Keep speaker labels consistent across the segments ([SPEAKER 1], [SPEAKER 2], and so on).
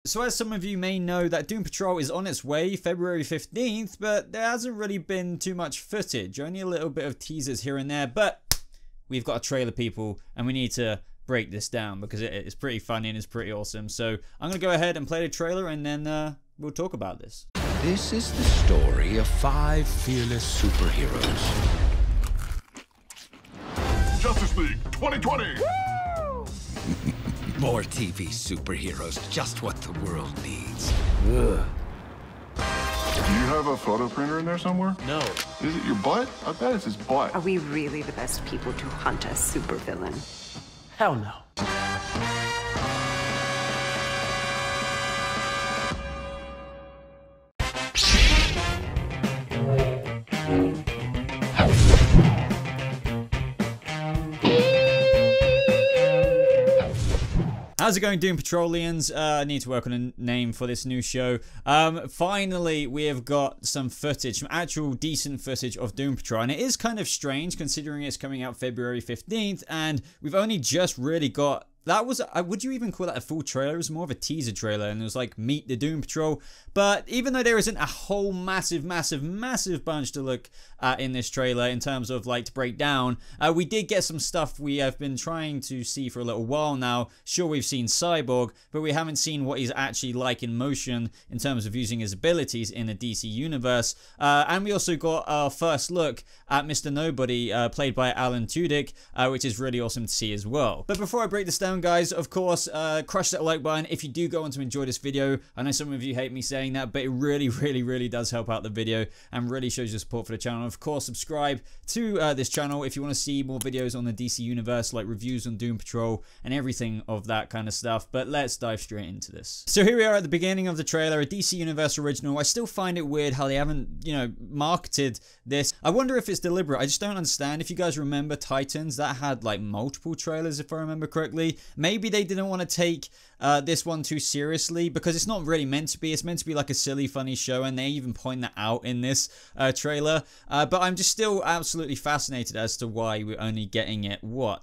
[SPEAKER 1] So as some of you may know, that Doom Patrol is on its way February 15th, but there hasn't really been too much footage, only a little bit of teasers here and there, but we've got a trailer, people, and we need to break this down because it's pretty funny and it's pretty awesome. So I'm going to go ahead and play the trailer and then we'll talk about this.
[SPEAKER 2] This is the story of 5 fearless superheroes.
[SPEAKER 3] Justice League 2020!
[SPEAKER 2] More TV superheroes, just what the world needs.
[SPEAKER 3] Ugh. Do you have a photo printer in there somewhere?
[SPEAKER 2] No.
[SPEAKER 3] Is it your butt? I bet it's his butt.
[SPEAKER 4] Are we really the best people to hunt a supervillain?
[SPEAKER 2] Hell no.
[SPEAKER 1] How's it going, Doom Patrolians? I need to work on a name for this new show. Finally, we have got some footage, some actual decent footage of Doom Patrol, and it is kind of strange considering it's coming out February 15th, and we've only just really got... That was, would you even call that a full trailer? It was more of a teaser trailer, and it was like, meet the Doom Patrol. But even though there isn't a whole massive bunch to look at in this trailer in terms of like to break down, we did get some stuff we have been trying to see for a little while now. Sure, we've seen Cyborg, but we haven't seen what he's actually like in motion in terms of using his abilities in the DC universe. And we also got our first look at Mr. Nobody, played by Alan Tudyk, which is really awesome to see as well. But before I break this down, guys, of course, crush that like button if you do go on to enjoy this video. I know some of you hate me saying that, but it really does help out the video and really shows your support for the channel. Of course, subscribe to this channel if you want to see more videos on the DC universe, like reviews on Doom Patrol and everything of that kind of stuff. But let's dive straight into this. So here we are at the beginning of the trailer, a DC Universe original. I still find it weird how they haven't, you know, marketed this. I wonder if it's deliberate. I just don't understand. If you guys remember Titans, that had like multiple trailers, if I remember correctly. Maybe they didn't want to take this one too seriously because it's not really meant to be. It's meant to be like a silly, funny show, and they even point that out in this trailer. But I'm just still absolutely fascinated as to why we're only getting it, what,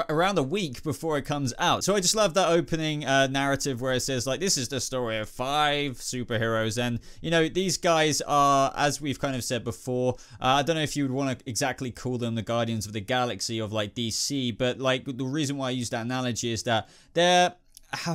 [SPEAKER 1] around a week before it comes out. So I just love that opening narrative where it says, like, this is the story of 5 superheroes. And, you know, these guys are, as we've kind of said before, I don't know if you would want to exactly call them the Guardians of the Galaxy of, like, DC, but, like, the reason why I use that analogy is that they're,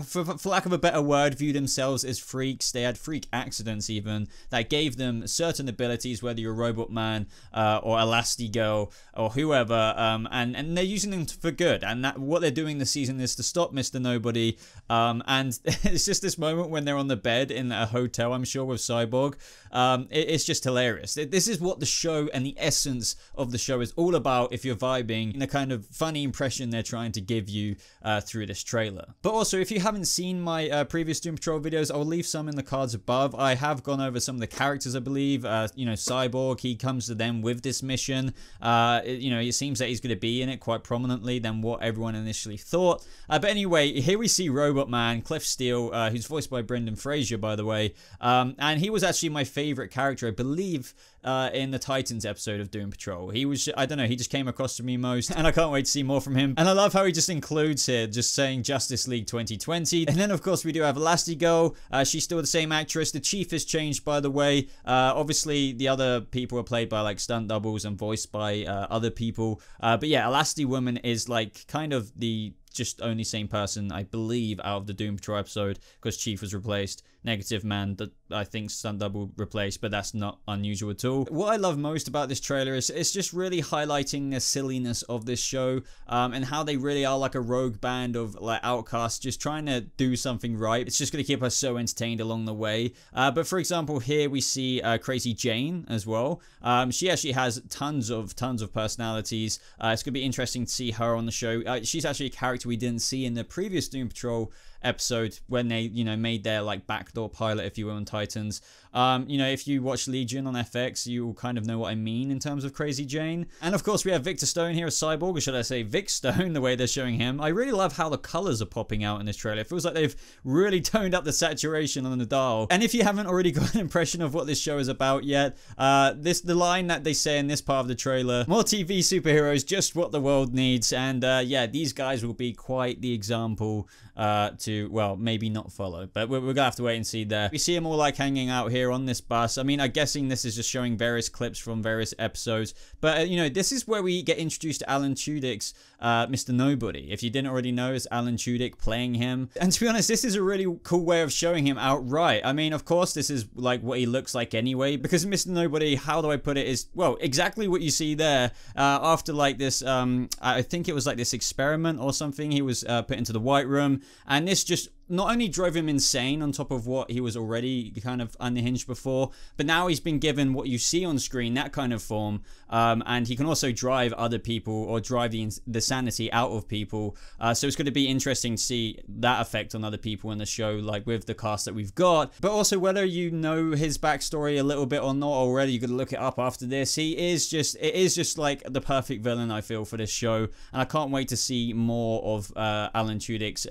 [SPEAKER 1] for lack of a better word, view themselves as freaks. They had freak accidents even that gave them certain abilities, whether you're Robot Man or Elastigirl or whoever, and they're using them for good. And that, what they're doing this season is to stop Mr. Nobody. And it's just this moment when they're on the bed in a hotel, I'm sure, with Cyborg. It's just hilarious. This is what the show and the essence of the show is all about if you're vibing, the kind of funny impression they're trying to give you through this trailer. But also, if you haven't seen my previous Doom Patrol videos, I'll leave some in the cards above. I have gone over some of the characters, I believe. You know, Cyborg, he comes to them with this mission. You know, it seems that he's going to be in it quite prominently than what everyone initially thought. But anyway, here we see Robot Man, Cliff Steele, who's voiced by Brendan Fraser, by the way. And he was actually my favorite character, I believe, in the Titans episode of Doom Patrol. He was, I don't know, he just came across to me most, and I can't wait to see more from him. And I love how he just includes here, just saying Justice League 2020. And then, of course, we do have Elastigirl. She's still the same actress. The Chief has changed, by the way. Obviously, the other people are played by, like, stunt doubles and voiced by other people. But yeah, Elasti-Woman is, like, kind of the just only same person, I believe, out of the Doom Patrol episode, because Chief was replaced. Negative Man, that I think stunt double replaced, but that's not unusual at all. What I love most about this trailer is it's just really highlighting the silliness of this show, and how they really are like a rogue band of like outcasts just trying to do something right. It's just going to keep us so entertained along the way. But for example, here we see Crazy Jane as well. She actually has tons of personalities. It's going to be interesting to see her on the show. She's actually a character we didn't see in the previous Doom Patrol episode when they, you know, made their like backdoor pilot, if you will, on Titans. You know, if you watch Legion on FX, you will kind of know what I mean in terms of Crazy Jane. And of course, we have Victor Stone here as Cyborg, or should I say Vic Stone, the way they're showing him. I really love how the colors are popping out in this trailer. It feels like they've really toned up the saturation on the dial. And if you haven't already got an impression of what this show is about yet, the line that they say in this part of the trailer, more TV superheroes, just what the world needs. And yeah, these guys will be quite the example to, well, maybe not follow. But we're gonna have to wait and see there. We see him all like hanging out here on this bus. I mean, I'm guessing this is just showing various clips from various episodes. But, you know, this is where we get introduced to Alan Tudyk's Mr. Nobody. If you didn't already know, it's Alan Tudyk playing him. And to be honest, this is a really cool way of showing him outright. I mean, of course, this is like what he looks like anyway, because Mr. Nobody, how do I put it, is, well, exactly what you see there. After like this, I think it was like this experiment or something, he was put into the White Room, and this just not only drove him insane on top of what he was already kind of unhinged before, but now he's been given what you see on screen, that kind of form, and he can also drive other people or drive the sanity out of people. So it's going to be interesting to see that effect on other people in the show, like with the cast that we've got. But also, whether you know his backstory a little bit or not already, you're going to look it up after this. It is just like the perfect villain, I feel, for this show, and I can't wait to see more of Alan Tudyk's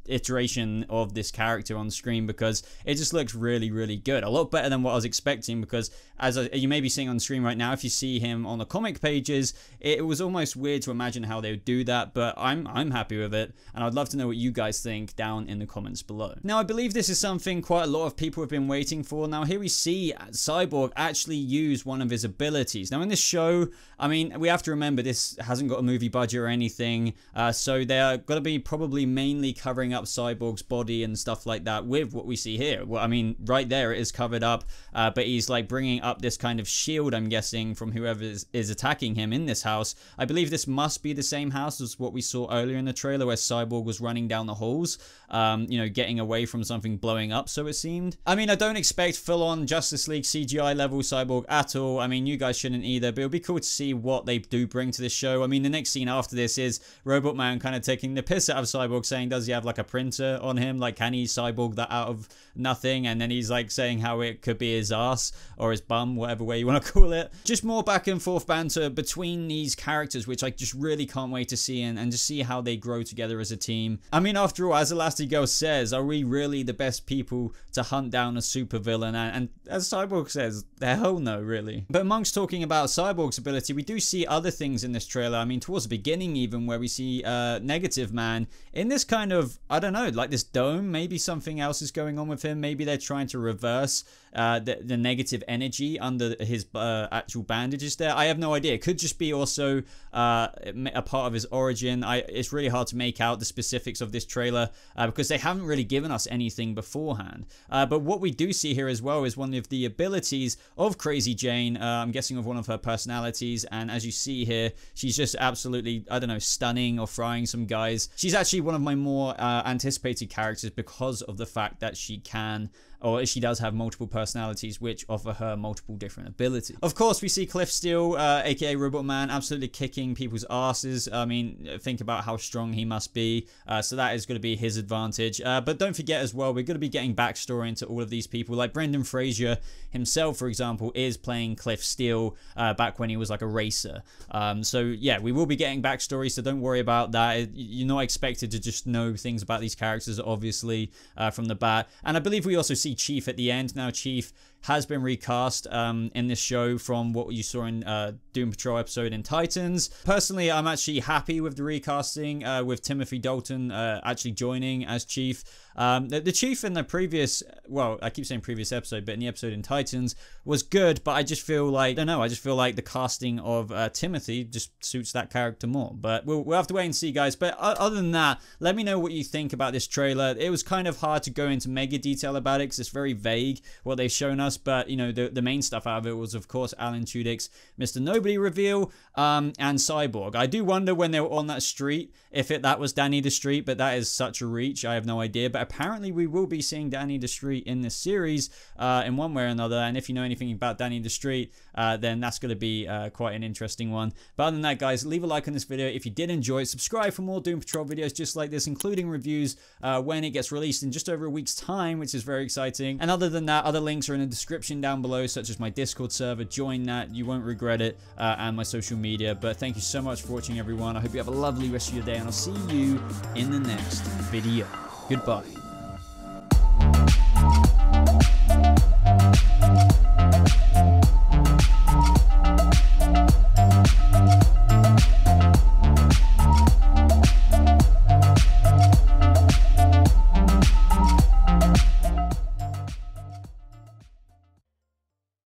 [SPEAKER 1] iteration of this character on screen, because it just looks really, really good. A lot better than what I was expecting, because as you may be seeing on screen right now, if you see him on the comic pages, it was almost weird to imagine how they would do that, but I'm happy with it, and I'd love to know what you guys think down in the comments below. Now, I believe this is something quite a lot of people have been waiting for. Now, here we see Cyborg actually use one of his abilities. Now, in this show, I mean, we have to remember this hasn't got a movie budget or anything, so they're going to be probably mainly covering up Cyborg's body and stuff like that with what we see here. Well, I mean, right there it is covered up, but he's like bringing up this kind of shield, I'm guessing, from whoever is attacking him in this house. I believe this must be the same house as what we saw earlier in the trailer, where Cyborg was running down the halls, you know, getting away from something blowing up, so it seemed. I mean, I don't expect full-on Justice League CGI level Cyborg at all. I mean, you guys shouldn't either, but it'll be cool to see what they do bring to this show. I mean, the next scene after this is Robot Man kind of taking the piss out of Cyborg, saying, does he have like a printer on him? Like, can he cyborg that out of nothing? And then he's like saying how it could be his ass or his bum, whatever way you want to call it. Just more back and forth banter between these characters, which I just really can't wait to see, and just see how they grow together as a team. I mean, after all, as Elastigirl says, are we really the best people to hunt down a supervillain? And as Cyborg says, the hell no, really. But amongst talking about Cyborg's ability, we do see other things in this trailer. I mean, towards the beginning even, where we see Negative Man in this kind of, I don't know, like this dome. Maybe something else is going on with him. Maybe they're trying to reverse the negative energy under his actual bandages there. I have no idea. It could just be also a part of his origin. It's really hard to make out the specifics of this trailer because they haven't really given us anything beforehand. But what we do see here as well is one of the abilities of Crazy Jane. I'm guessing of one of her personalities, and as you see here, she's just absolutely, I don't know, stunning or frying some guys. She's actually one of my more anticipated characters because of the fact that she does have multiple personalities which offer her multiple different abilities. Of course, we see Cliff Steele, aka Robot Man, absolutely kicking people's asses. I mean, think about how strong he must be. So that is going to be his advantage. But don't forget as well, we're going to be getting backstory into all of these people. Like Brendan Fraser himself, for example, is playing Cliff Steele back when he was like a racer. So yeah, we will be getting backstory, so don't worry about that. You're not expected to just know things about these characters, obviously, from the bat. And I believe we also see Chief at the end. Now, Chief has been recast in this show from what you saw in Doom Patrol episode in Titans. Personally, I'm actually happy with the recasting, with Timothy Dalton actually joining as Chief. The Chief in the previous, well, I keep saying previous episode, but in the episode in Titans was good, but I just feel like, I don't know, I just feel like the casting of Timothy just suits that character more. But we'll have to wait and see, guys. But other than that, let me know what you think about this trailer. It was kind of hard to go into mega detail about it because it's very vague what they've shown us, but you know, the main stuff out of it was, of course, Alan Tudyk's Mr. Nobody reveal and Cyborg. I do wonder when they were on that street if that was Danny the Street, but that is such a reach. I have no idea. But apparently we will be seeing Danny the Street in this series in one way or another. And if you know anything about Danny the Street, then that's going to be quite an interesting one. But other than that, guys, leave a like on this video if you did enjoy it. Subscribe for more Doom Patrol videos just like this, including reviews when it gets released in just over a week's time, which is very exciting. And other than that, other links are in the description down below, such as my Discord server. Join that, you won't regret it, and my social media. But thank you so much for watching, everyone. I hope you have a lovely rest of your day, and I'll see you in the next video. Goodbye.